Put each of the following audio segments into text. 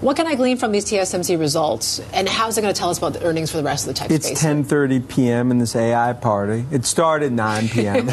What can I glean from these TSMC results, and how's it going to tell us about the earnings for the rest of the tech space? It's 10:30 p.m. in this AI party. It started at 9 p.m.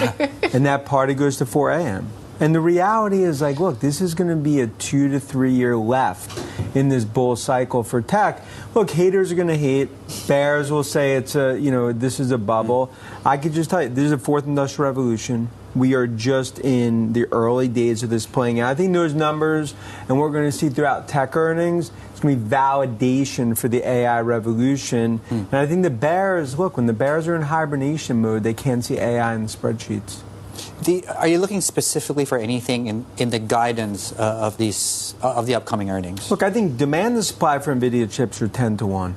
and that party goes to 4 a.m. And the reality is, like, look, this is going to be a 2 to 3 year left in this bull cycle for tech. Look, haters are going to hate. Bears will say it's this is a bubble. I could just tell you, this is a fourth industrial revolution. We are just in the early days of this playing out. I think those numbers and what we're going to see throughout tech earnings, it's going to be validation for the AI revolution. And I think the bears, look, when the bears are in hibernation mode, they can't see AI in the spreadsheets. Are you looking specifically for anything in the guidance of the upcoming earnings? Look, I think demand and supply for NVIDIA chips are 10 to 1.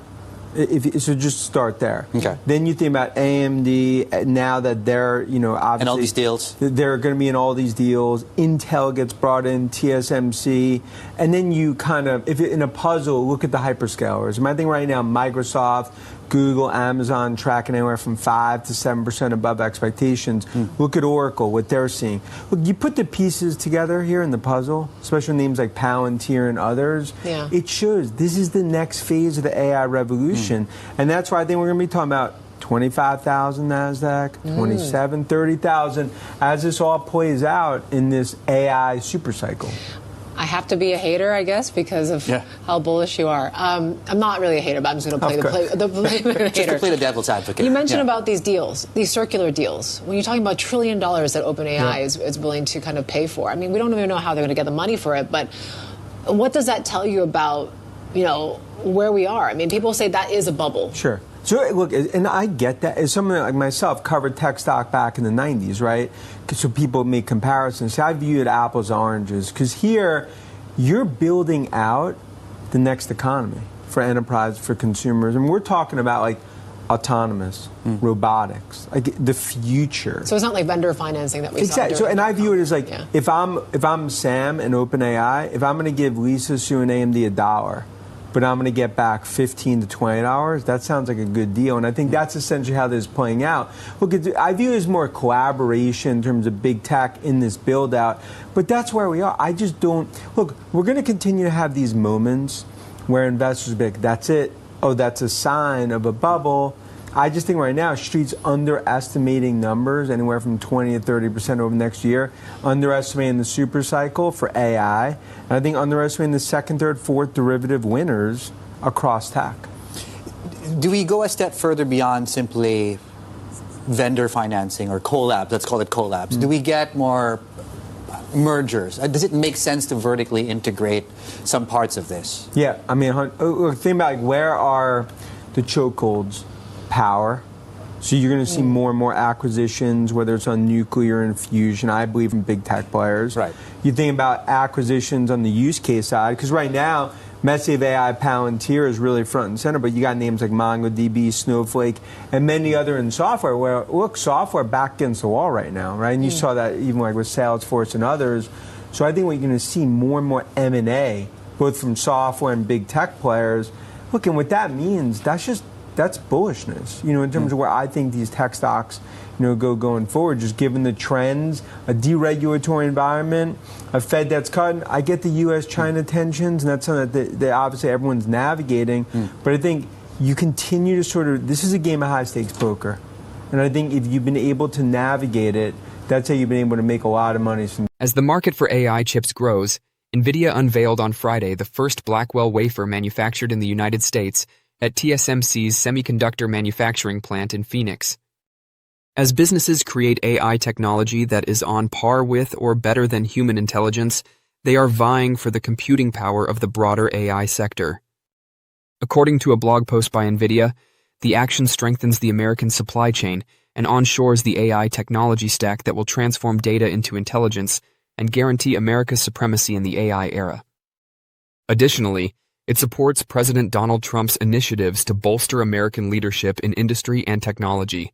So just start there. Okay. Then you think about AMD, now that they're, obviously... And all these deals? They're going to be in all these deals. Intel gets brought in, TSMC. And then you kind of, if in a puzzle, look at the hyperscalers. I think right now Microsoft, Google, Amazon tracking anywhere from 5 to 7% above expectations. Look at Oracle, what they're seeing. Look, you put the pieces together here in the puzzle, especially names like Palantir and others. Yeah. It shows this is the next phase of the AI revolution. And that's why I think we're going to be talking about 25,000 NASDAQ, 27, 30,000 as this all plays out in this AI supercycle. I have to be a hater, I guess, because of how bullish you are. I'm not really a hater, but I'm just going to play the hater. Just to play the devil's advocate. You mentioned about these deals, these circular deals. When you're talking about $1 trillion that OpenAI is willing to kind of pay for, I mean, we don't even know how they're going to get the money for it, but what does that tell you about, where we are? I mean, people say that is a bubble. Sure. So look, and I get that. As someone like myself covered tech stock back in the 90s, right? So people make comparisons. So I view it apples and oranges because here you're building out the next economy for enterprise, for consumers. And we're talking about like autonomous, robotics, like the future. So it's not like vendor financing that we saw. So, and I view it as like, if I'm Sam and OpenAI, if I'm going to give Lisa, Sue, and AMD $1, but I'm going to get back 15 to 20 hours, that sounds like a good deal. And I think that's essentially how this is playing out. Look, I view it as more collaboration in terms of big tech in this build out, but that's where we are. I just don't, look, we're going to continue to have these moments where investors be like, that's it. Oh, that's a sign of a bubble. I just think right now, Street's underestimating numbers, anywhere from 20 to 30% over the next year, underestimating the super cycle for AI, and I think underestimating the second, third, fourth derivative winners across tech. Do we go a step further beyond simply vendor financing or collabs? Let's call it collabs. Do we get more mergers? Does it make sense to vertically integrate some parts of this? Yeah, I mean, think about like, where are the chokeholds? Power. So you're going to see more and more acquisitions, whether it's on nuclear and fusion, I believe in big tech players. Right. You think about acquisitions on the use case side, because right now, Massive AI Palantir is really front and center, but you got names like MongoDB, Snowflake, and many other in software where, look, software back against the wall right now, right? And you saw that even like with Salesforce and others. So I think we're going to see more and more M&A, both from software and big tech players. Look, and what that means, that's bullishness, in terms of where I think these tech stocks, go going forward, just given the trends, a deregulatory environment, a Fed that's cutting. I get the U.S.-China tensions, and that's something that obviously everyone's navigating. But I think you continue to this is a game of high-stakes poker. And I think if you've been able to navigate it, that's how you've been able to make a lot of money. As the market for AI chips grows, NVIDIA unveiled on Friday the first Blackwell wafer manufactured in the United States at TSMC's semiconductor manufacturing plant in Phoenix. As businesses create AI technology that is on par with or better than human intelligence, they are vying for the computing power of the broader AI sector. According to a blog post by NVIDIA, the action strengthens the American supply chain and onshores the AI technology stack that will transform data into intelligence and guarantee America's supremacy in the AI era. Additionally, it supports President Donald Trump's initiatives to bolster American leadership in industry and technology.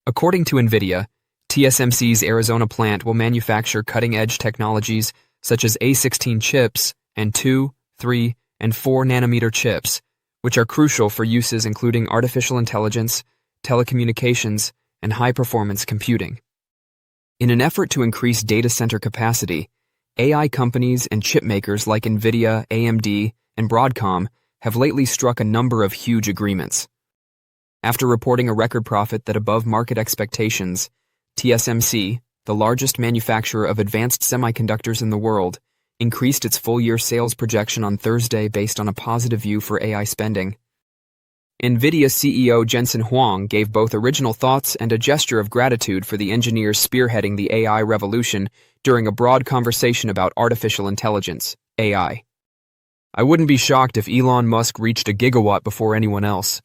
According to NVIDIA, TSMC's Arizona plant will manufacture cutting-edge technologies such as A16 chips and 2, 3, and 4 nanometer chips, which are crucial for uses including artificial intelligence, telecommunications, and high-performance computing. In an effort to increase data center capacity, AI companies and chip makers like NVIDIA, AMD, and Broadcom have lately struck a number of huge agreements. After reporting a record profit that above market expectations, TSMC, the largest manufacturer of advanced semiconductors in the world, increased its full-year sales projection on Thursday based on a positive view for AI spending. NVIDIA CEO Jensen Huang gave both original thoughts and a gesture of gratitude for the engineers spearheading the AI revolution during a broad conversation about artificial intelligence, AI. "I wouldn't be shocked if Elon Musk reached a gigawatt before anyone else,"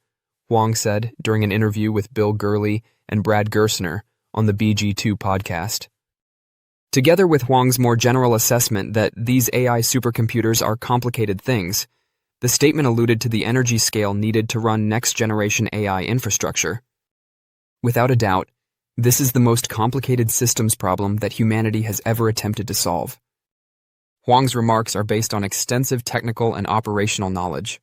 Huang said during an interview with Bill Gurley and Brad Gerstner on the BG2 podcast. Together with Huang's more general assessment that these AI supercomputers are complicated things, the statement alluded to the energy scale needed to run next-generation AI infrastructure. Without a doubt, this is the most complicated systems problem that humanity has ever attempted to solve. Huang's remarks are based on extensive technical and operational knowledge.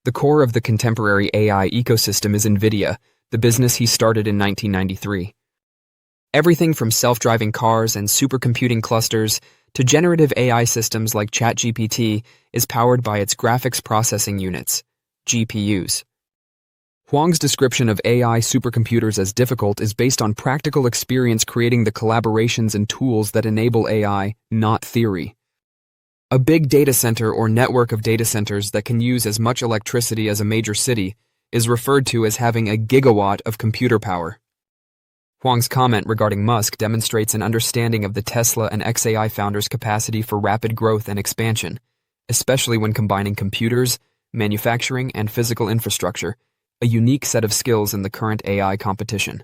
The core of the contemporary AI ecosystem is NVIDIA, the business he started in 1993. Everything from self-driving cars and supercomputing clusters to generative AI systems like ChatGPT is powered by its graphics processing units, GPUs. Huang's description of AI supercomputers as difficult is based on practical experience creating the collaborations and tools that enable AI, not theory. A big data center or network of data centers that can use as much electricity as a major city is referred to as having a gigawatt of computer power. Huang's comment regarding Musk demonstrates an understanding of the Tesla and xAI founders' capacity for rapid growth and expansion, especially when combining computers, manufacturing, and physical infrastructure, a unique set of skills in the current AI competition.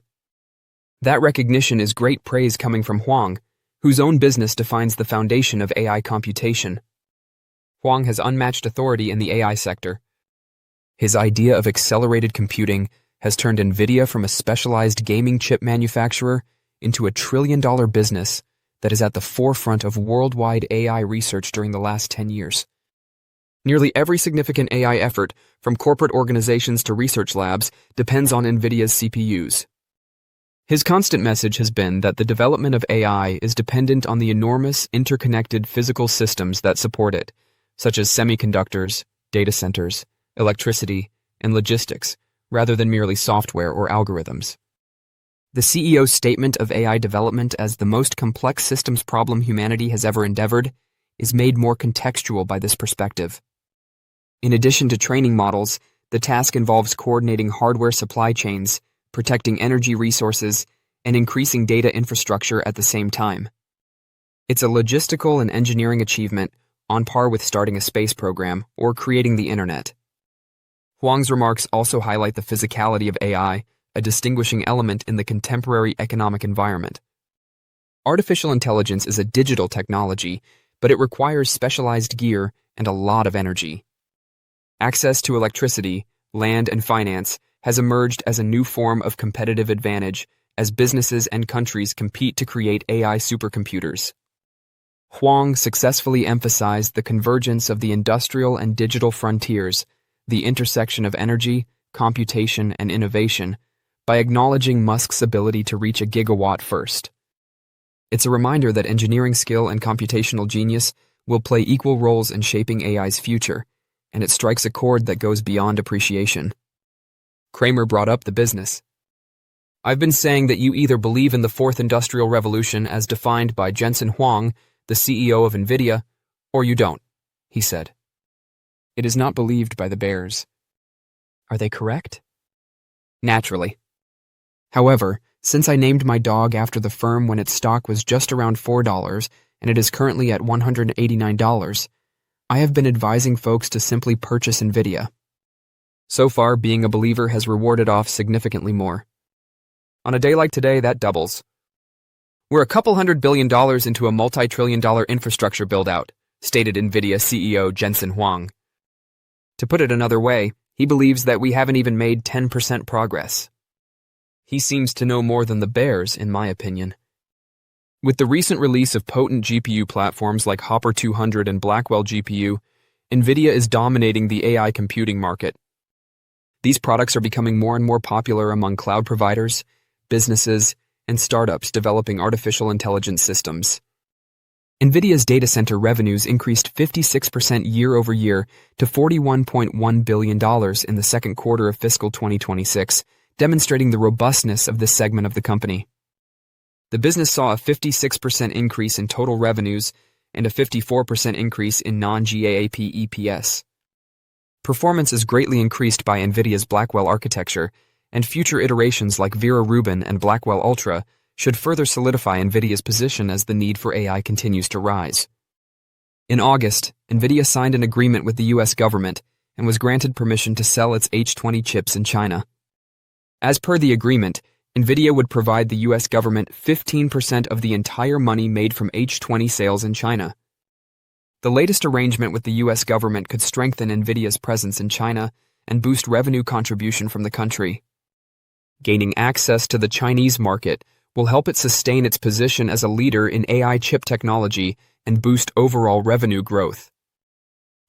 That recognition is great praise coming from Huang, whose own business defines the foundation of AI computation. Huang has unmatched authority in the AI sector. His idea of accelerated computing has turned NVIDIA from a specialized gaming chip manufacturer into a trillion-dollar business that is at the forefront of worldwide AI research during the last 10 years. Nearly every significant AI effort, from corporate organizations to research labs, depends on NVIDIA's CPUs. His constant message has been that the development of AI is dependent on the enormous interconnected physical systems that support it, such as semiconductors, data centers, electricity, and logistics, rather than merely software or algorithms. The CEO's statement of AI development as the most complex systems problem humanity has ever endeavored is made more contextual by this perspective. In addition to training models, the task involves coordinating hardware supply chains, protecting energy resources, and increasing data infrastructure at the same time. It's a logistical and engineering achievement on par with starting a space program or creating the internet. Huang's remarks also highlight the physicality of AI, a distinguishing element in the contemporary economic environment. Artificial intelligence is a digital technology, but it requires specialized gear and a lot of energy. Access to electricity, land, and finance has emerged as a new form of competitive advantage as businesses and countries compete to create AI supercomputers. Huang successfully emphasized the convergence of the industrial and digital frontiers, the intersection of energy, computation, and innovation, by acknowledging Musk's ability to reach a gigawatt first. It's a reminder that engineering skill and computational genius will play equal roles in shaping AI's future, and it strikes a chord that goes beyond appreciation. Kramer brought up the business. "I've been saying that you either believe in the fourth industrial revolution as defined by Jensen Huang, the CEO of NVIDIA, or you don't," he said. "It is not believed by the bears." Are they correct? Naturally. However, since I named my dog after the firm when its stock was just around $4 and it is currently at $189, I have been advising folks to simply purchase NVIDIA. So far, being a believer has rewarded off significantly more. On a day like today, that doubles. "We're a couple $100 billion into a multi-trillion-dollar infrastructure build-out," stated NVIDIA CEO Jensen Huang. To put it another way, he believes that we haven't even made 10% progress. He seems to know more than the bears, in my opinion. With the recent release of potent GPU platforms like Hopper 200 and Blackwell GPU, NVIDIA is dominating the AI computing market. These products are becoming more and more popular among cloud providers, businesses, and startups developing artificial intelligence systems. NVIDIA's data center revenues increased 56% year-over-year to $41.1 billion in the second quarter of fiscal 2026, demonstrating the robustness of this segment of the company. The business saw a 56% increase in total revenues and a 54% increase in non-GAAP EPS. Performance is greatly increased by NVIDIA's Blackwell architecture, and future iterations like Vera Rubin and Blackwell Ultra should further solidify NVIDIA's position as the need for AI continues to rise. In August, NVIDIA signed an agreement with the U.S. government and was granted permission to sell its H20 chips in China. As per the agreement, NVIDIA would provide the U.S. government 15% of the entire money made from H20 sales in China. The latest arrangement with the U.S. government could strengthen NVIDIA's presence in China and boost revenue contribution from the country. Gaining access to the Chinese market will help it sustain its position as a leader in AI chip technology and boost overall revenue growth.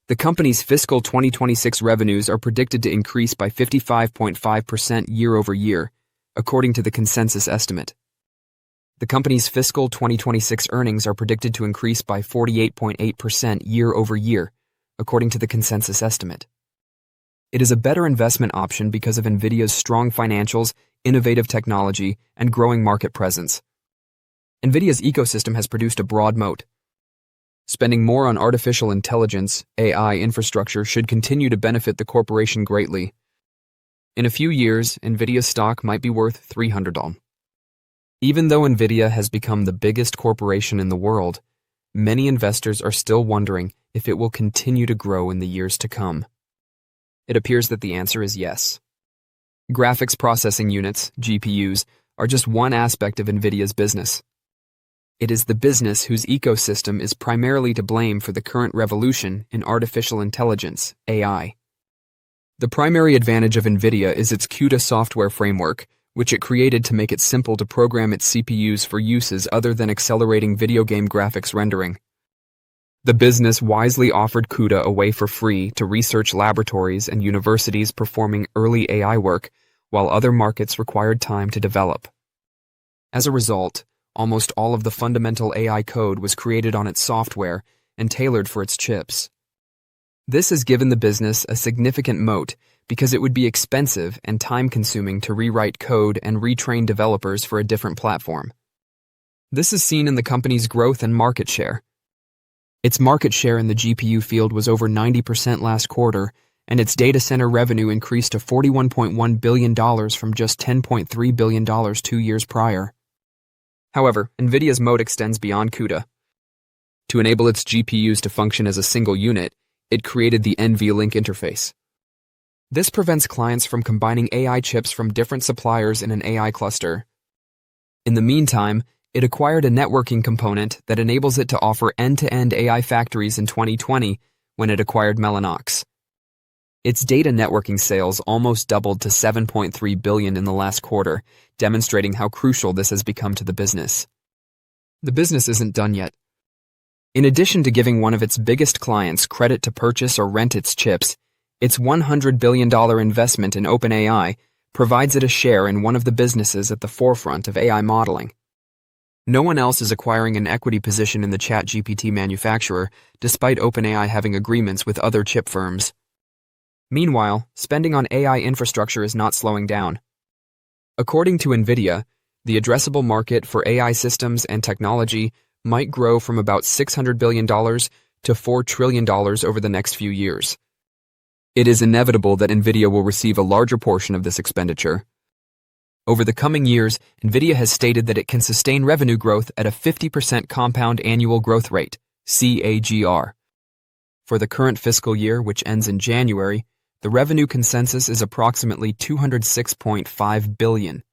The company's fiscal 2026 revenues are predicted to increase by 55.5% year-over-year, according to the consensus estimate. The company's fiscal 2026 earnings are predicted to increase by 48.8% year-over-year, according to the consensus estimate. It is a better investment option because of NVIDIA's strong financials, innovative technology, and growing market presence. NVIDIA's ecosystem has produced a broad moat. Spending more on artificial intelligence, AI infrastructure should continue to benefit the corporation greatly. In a few years, NVIDIA's stock might be worth $300. Even though NVIDIA has become the biggest corporation in the world, many investors are still wondering if it will continue to grow in the years to come. It appears that the answer is yes. Graphics processing units, GPUs, are just one aspect of NVIDIA's business. It is the business whose ecosystem is primarily to blame for the current revolution in artificial intelligence, AI. The primary advantage of NVIDIA is its CUDA software framework, which it created to make it simple to program its CPUs for uses other than accelerating video game graphics rendering. The business wisely offered CUDA away for free to research laboratories and universities performing early AI work, while other markets required time to develop. As a result, almost all of the fundamental AI code was created on its software and tailored for its chips. This has given the business a significant moat because it would be expensive and time-consuming to rewrite code and retrain developers for a different platform. This is seen in the company's growth and market share. Its market share in the GPU field was over 90% last quarter, and its data center revenue increased to $41.1 billion from just $10.3 billion 2 years prior. However, NVIDIA's moat extends beyond CUDA. To enable its GPUs to function as a single unit, it created the NVLink interface. This prevents clients from combining AI chips from different suppliers in an AI cluster. In the meantime, it acquired a networking component that enables it to offer end-to-end AI factories in 2020 when it acquired Mellanox. Its data networking sales almost doubled to $7.3 billion in the last quarter, demonstrating how crucial this has become to the business. The business isn't done yet. In addition to giving one of its biggest clients credit to purchase or rent its chips, its $100 billion investment in OpenAI provides it a share in one of the businesses at the forefront of AI modeling. No one else is acquiring an equity position in the ChatGPT manufacturer, despite OpenAI having agreements with other chip firms. Meanwhile, spending on AI infrastructure is not slowing down. According to NVIDIA, the addressable market for AI systems and technology might grow from about $600 billion to $4 trillion over the next few years. It is inevitable that NVIDIA will receive a larger portion of this expenditure. Over the coming years, NVIDIA has stated that it can sustain revenue growth at a 50% compound annual growth rate, CAGR. For the current fiscal year, which ends in January, the revenue consensus is approximately $206.5 billion.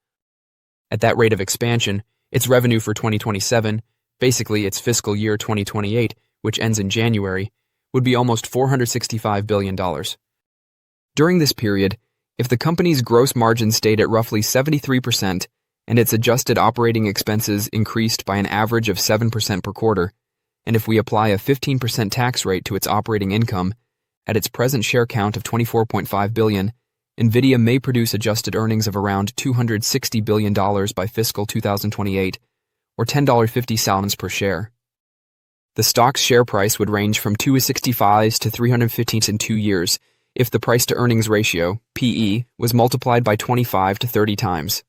At that rate of expansion, its revenue for 2027, basically its fiscal year 2028, which ends in January, would be almost $465 billion. During this period, if the company's gross margin stayed at roughly 73% and its adjusted operating expenses increased by an average of 7% per quarter, and if we apply a 15% tax rate to its operating income, at its present share count of 24.5 billion, NVIDIA may produce adjusted earnings of around $260 billion by fiscal 2028, or $10.50 per share. The stock's share price would range from 265 to 315 in 2 years if the price-to-earnings ratio, PE, was multiplied by 25 to 30 times.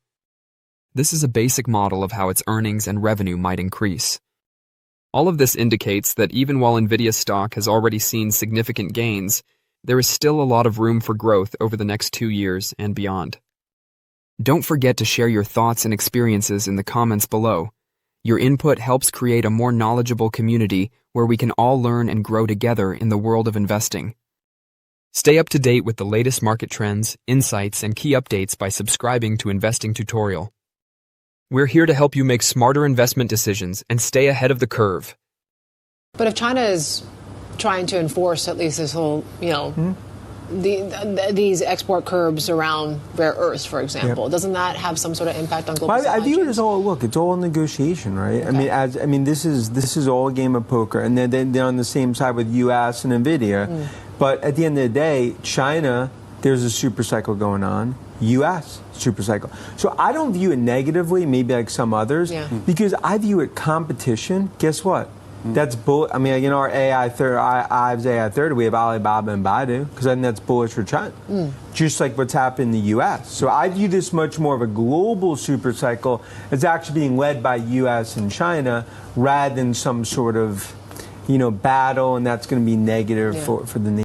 This is a basic model of how its earnings and revenue might increase. All of this indicates that even while NVIDIA stock has already seen significant gains, there is still a lot of room for growth over the next 2 years and beyond. Don't forget to share your thoughts and experiences in the comments below. Your input helps create a more knowledgeable community where we can all learn and grow together in the world of investing. Stay up to date with the latest market trends, insights, and key updates by subscribing to Investing Tutorial. We're here to help you make smarter investment decisions and stay ahead of the curve. But if China is trying to enforce at least this whole, these export curbs around rare earths, for example, doesn't that have some sort of impact on global supply I view it chains? as all it's all negotiation, right? Okay. This is all a game of poker, and they're on the same side with U.S. and NVIDIA. But at the end of the day, China, there's a super cycle going on. U.S. super cycle. So I don't view it negatively, maybe like some others, because I view it competition. Guess what? That's our AI 30, we have Alibaba and Baidu, because I think that's bullish for China. Just like what's happened in the U.S. So I view this much more of a global super cycle. It's actually being led by U.S. and China rather than some sort of, battle, and that's going to be negative for the nation.